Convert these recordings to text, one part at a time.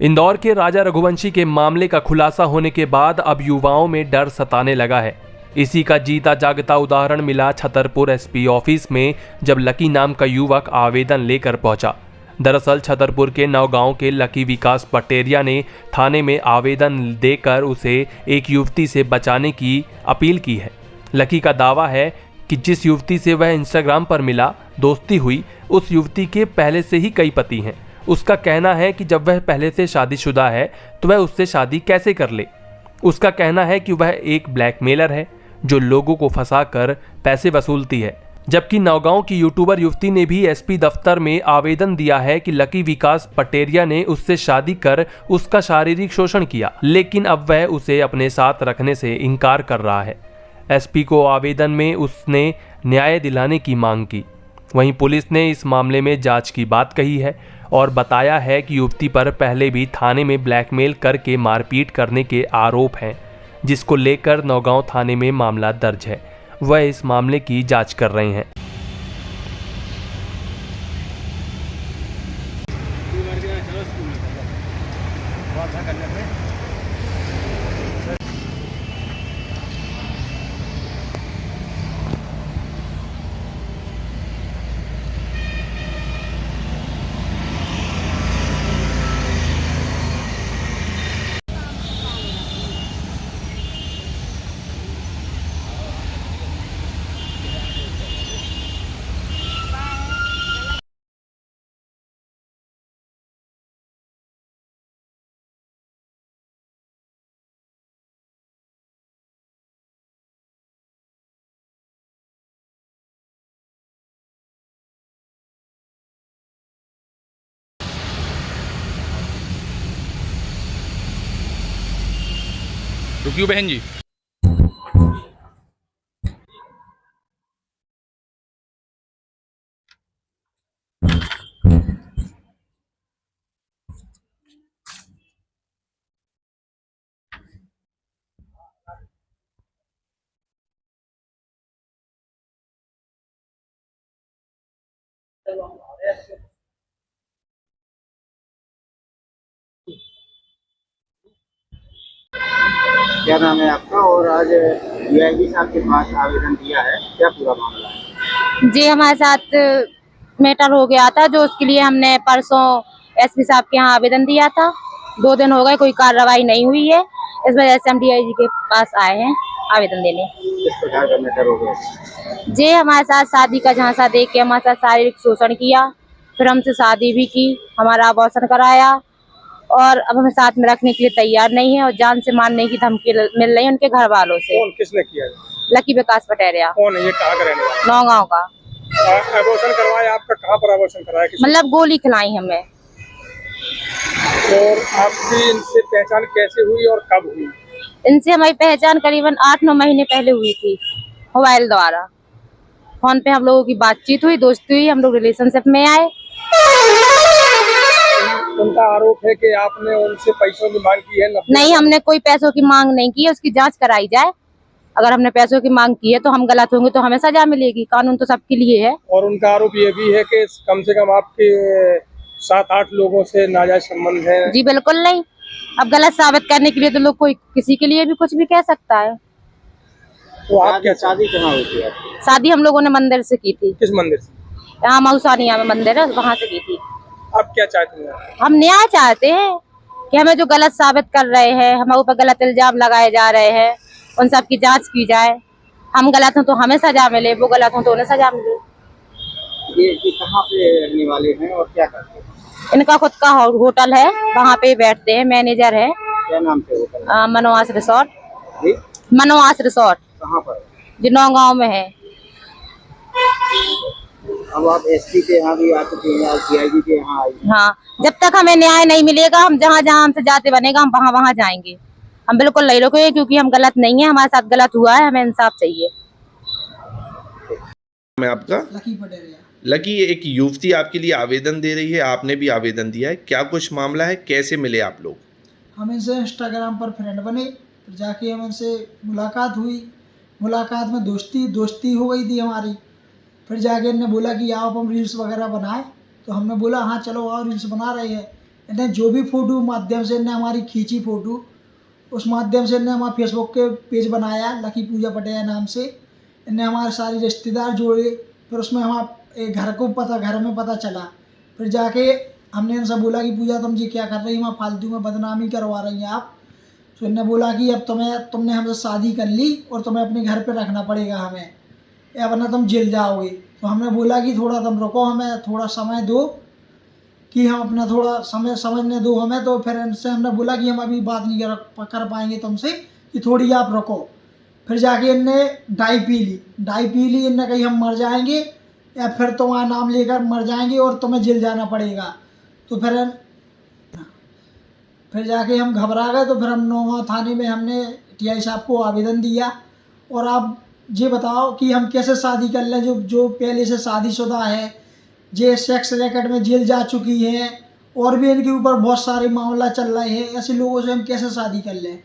इंदौर के राजा रघुवंशी के मामले का खुलासा होने के बाद अब युवाओं में डर सताने लगा है। इसी का जीता जागता उदाहरण मिला छतरपुर एसपी ऑफिस में, जब लकी नाम का युवक आवेदन लेकर पहुंचा। दरअसल छतरपुर के नौगांव के लकी विकास पटेरिया ने थाने में आवेदन देकर उसे एक युवती से बचाने की अपील की है। लकी का दावा है कि जिस युवती से वह इंस्टाग्राम पर मिला, दोस्ती हुई, उस युवती के पहले से ही कई पति हैं। उसका कहना है कि जब वह पहले से शादीशुदा है तो वह उससे शादी कैसे कर ले। उसका कहना है कि वह एक ब्लैकमेलर है जो लोगों को फंसाकर पैसे वसूलती है। जबकि नौगांव की यूट्यूबर युवती ने भी एसपी दफ्तर में आवेदन दिया है कि लकी विकास पटेरिया ने उससे शादी कर उसका शारीरिक शोषण किया, लेकिन अब वह उसे अपने साथ रखने से इनकार कर रहा है। एसपी को आवेदन में उसने न्याय दिलाने की मांग की। वहीं पुलिस ने इस मामले में जांच की बात कही है और बताया है कि युवती पर पहले भी थाने में ब्लैकमेल करके मारपीट करने के आरोप हैं, जिसको लेकर नौगांव थाने में मामला दर्ज है। वह इस मामले की जांच कर रहे हैं। रुकियो बहन जी। क्या नाम है आपका और आज डीआईजी साहब के पास आवेदन दिया है, क्या पूरा मामला है? जी, हमारे साथ मैटर हो गया था जो उसके लिए हमने परसों एसपी साहब के यहाँ आवेदन दिया था। 2 दिन हो गए, कोई कार्रवाई नहीं हुई है। इस वजह से हम डीआईजी के पास आए हैं आवेदन देने। किस प्रकार का मैटर हो गया? जी, हमारे साथ शादी का झांसा देख के हमारे साथ शारीरिक शोषण किया, फिर हमसे शादी भी की, हमारा अबॉर्शन कराया और अब हमें साथ में रखने के लिए तैयार नहीं है और जान से मारने की धमकी मिल रही है उनके घर वालों से। कौन, किसने किया? लकी विकास पटेरिया। कौन है ये, कहाँ का रहने वाला? नौगांव का। अबॉर्शन करवाया आपका? कहाँ पर अबॉर्शन कराया? मतलब गोली खिलाई हमें। और आपकी इनसे पहचान कैसे हुई और कब हुई? इनसे हमारी पहचान करीबन 8-9 महीने पहले हुई थी, मोबाइल द्वारा। फोन पे हम लोगों की बातचीत हुई, दोस्ती हुई, हम लोग रिलेशनशिप में आए। उनका आरोप है कि आपने उनसे पैसों की मांग की है। नहीं, हमने कोई पैसों की मांग नहीं की है, उसकी जांच कराई जाए। अगर हमने पैसों की मांग की है तो हम गलत होंगे तो हमें सजा मिलेगी, कानून तो सबके लिए है। और उनका आरोप ये भी है कि कम से कम आपके 7-8 लोगों से नाजायज संबंध है। जी बिल्कुल नहीं। अब गलत साबित करने के लिए तो लोग कोई किसी के लिए भी कुछ भी कह सकता है। तो आप क्या, शादी कहाँ हुई थी आपकी? शादी हम लोगों ने मंदिर से की थी। किस मंदिर से? यहाँ मऊसानिया में मंदिर है, वहाँ से की थी। आप क्या चाहते हैं? हम न्याय चाहते हैं कि हमें जो गलत साबित कर रहे हैं, हमारे ऊपर गलत इल्जाम लगाए जा रहे हैं, उन सब की जांच की जाए। हम गलत हों तो हमें सजा मिले, वो गलत हों तो उन्हें सजा मिले। ये कहाँ पे रहने वाले हैं और क्या करते हैं? इनका खुद का होटल है, वहाँ पे बैठते हैं, मैनेजर है। क्या नाम से होटल? मनोवास रिसोर्ट। जी? मनोवास रिसोर्ट। कहाँ पर? जो नौगांव में है। अब आप एसपी के यहाँ भी आ चुके हैं, आप डीआईजी के यहाँ आई? हाँ, जब तक हमें न्याय नहीं मिलेगा, हम जहाँ जहाँ हमसे जाते बनेगा हम वहाँ वहाँ जाएंगे। हम बिल्कुल नहीं रुकेंगे, क्योंकि हम गलत नहीं है, हमारे साथ गलत हुआ है, हमें इंसाफ चाहिए। मैं आपका लकी पटेरिया। लकी, एक युवती आपके लिए आवेदन दे रही है, आपने भी आवेदन दिया है, क्या कुछ मामला है, कैसे मिले आप लोग? हम इनसे इंस्टाग्राम पर फ्रेंड बने, फिर जाके हम इनसे मुलाकात हुई। मुलाकात में दोस्ती हो गई थी हमारी। फिर जाके इनने बोला कि आओ हम रील्स वगैरह बनाए, तो हमने बोला हाँ चलो आओ रील्स बना रहे हैं। इन्हें जो भी फ़ोटो माध्यम से इन्हें हमारी खींची फ़ोटो, उस माध्यम से इन्हें हमारा फेसबुक के पेज बनाया लकी पूजा पटेल नाम से। इन्हें हमारे सारे रिश्तेदार जोड़े, फिर उसमें हमारा घर में पता चला। फिर जाके हमने इनसे बोला कि पूजा तुम जी क्या कर रही हैं, फालतू में बदनामी करवा रही हैं आप। तो इन्हें बोला कि अब तुमने हमसे शादी कर ली और तुम्हें अपने घर पे रखना पड़ेगा हमें, या वरना तुम जेल जाओगे। तो हमने बोला कि थोड़ा तुम रुको, हमें थोड़ा समय दो कि हम अपना थोड़ा समय समझने दो हमें। तो फिर इनसे हमने बोला कि हम अभी बात नहीं कर पाएंगे तुमसे, कि थोड़ी आप रुको। फिर जाके इनने डाई पी ली। इनने कही हम मर जाएंगे या फिर तुम्हारा नाम लेकर मर जाएंगे और तुम्हें जेल जाना पड़ेगा। तो फिर जाके हम घबरा गए। तो फिर हम नौगांव थाने में हमने टीआई साहब को आवेदन दिया। और आप ये बताओ कि हम कैसे शादी कर लें, जो पहले से शादीशुदा है, जे सेक्स रैकेट में जेल जा चुकी है, और भी इनके ऊपर बहुत सारे मामला चल रहे हैं, ऐसे लोगों से हम कैसे शादी कर लें।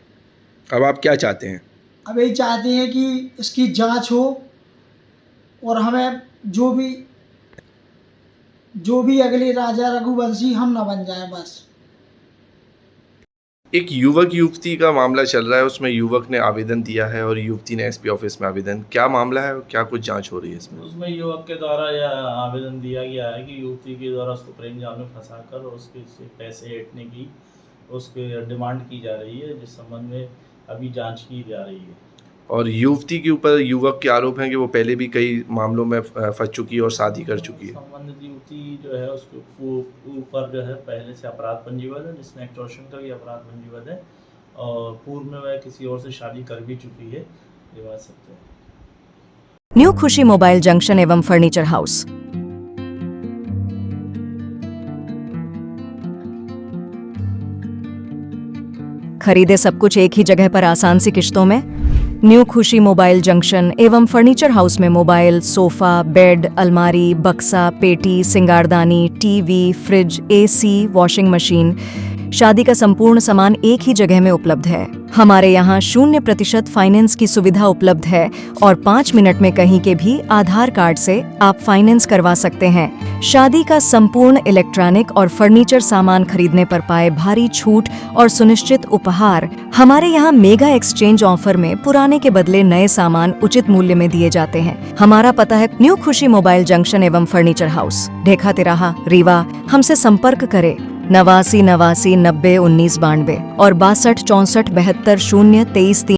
अब आप क्या चाहते हैं? अब यही चाहते हैं कि इसकी जांच हो और हमें जो भी अगले राजा रघुवंशी हम न बन जाएं बस। एक युवक युवती का मामला चल रहा है, उसमें युवक ने आवेदन दिया है और युवती ने एसपी ऑफिस में आवेदन, क्या मामला है और क्या कुछ जांच हो रही है इसमें? उसमें युवक के द्वारा यह आवेदन दिया गया है कि युवती के द्वारा उसको प्रेम जाल में फंसाकर उसके से पैसे ऐंठने की उसके डिमांड की जा रही है, जिस संबंध में अभी जांच की जा रही है। और युवती के ऊपर युवक के आरोप हैं कि वो पहले भी कई मामलों में फंस चुकी है और शादी कर चुकी है। संबंधित युवती जो है उसके ऊपर जो है पहले से अपराध पंजीबद्ध है, जिसमें एक्टॉर्शन का भी अपराध पंजीबद्ध है, और पूर्व में वह किसी और से शादी कर भी चुकी है, ये बात सत्य है। न्यू खुशी मोबाइल जंक्शन एवं फर्नीचर हाउस। खरीदे सब कुछ एक ही जगह पर आसान सी किश्तों में। न्यू खुशी मोबाइल जंक्शन एवं फर्नीचर हाउस में मोबाइल, सोफा, बेड, अलमारी, बक्सा, पेटी, सिंगारदानी, TV, fridge, AC, washing machine, शादी का संपूर्ण सामान एक ही जगह में उपलब्ध है। हमारे यहाँ 0% फाइनेंस की सुविधा उपलब्ध है और 5 मिनट में कहीं के भी आधार कार्ड से आप फाइनेंस करवा सकते हैं। शादी का संपूर्ण इलेक्ट्रॉनिक और फर्नीचर सामान खरीदने पर पाए भारी छूट और सुनिश्चित उपहार। हमारे यहाँ मेगा एक्सचेंज ऑफर में पुराने के बदले नए सामान उचित मूल्य में दिए जाते हैं। हमारा पता है न्यू खुशी मोबाइल जंक्शन एवं फर्नीचर हाउस, ढेखा तिराहा, रीवा। हमसे संपर्क करें 89 89 90 19 92 और 62 64 72 0 23 3।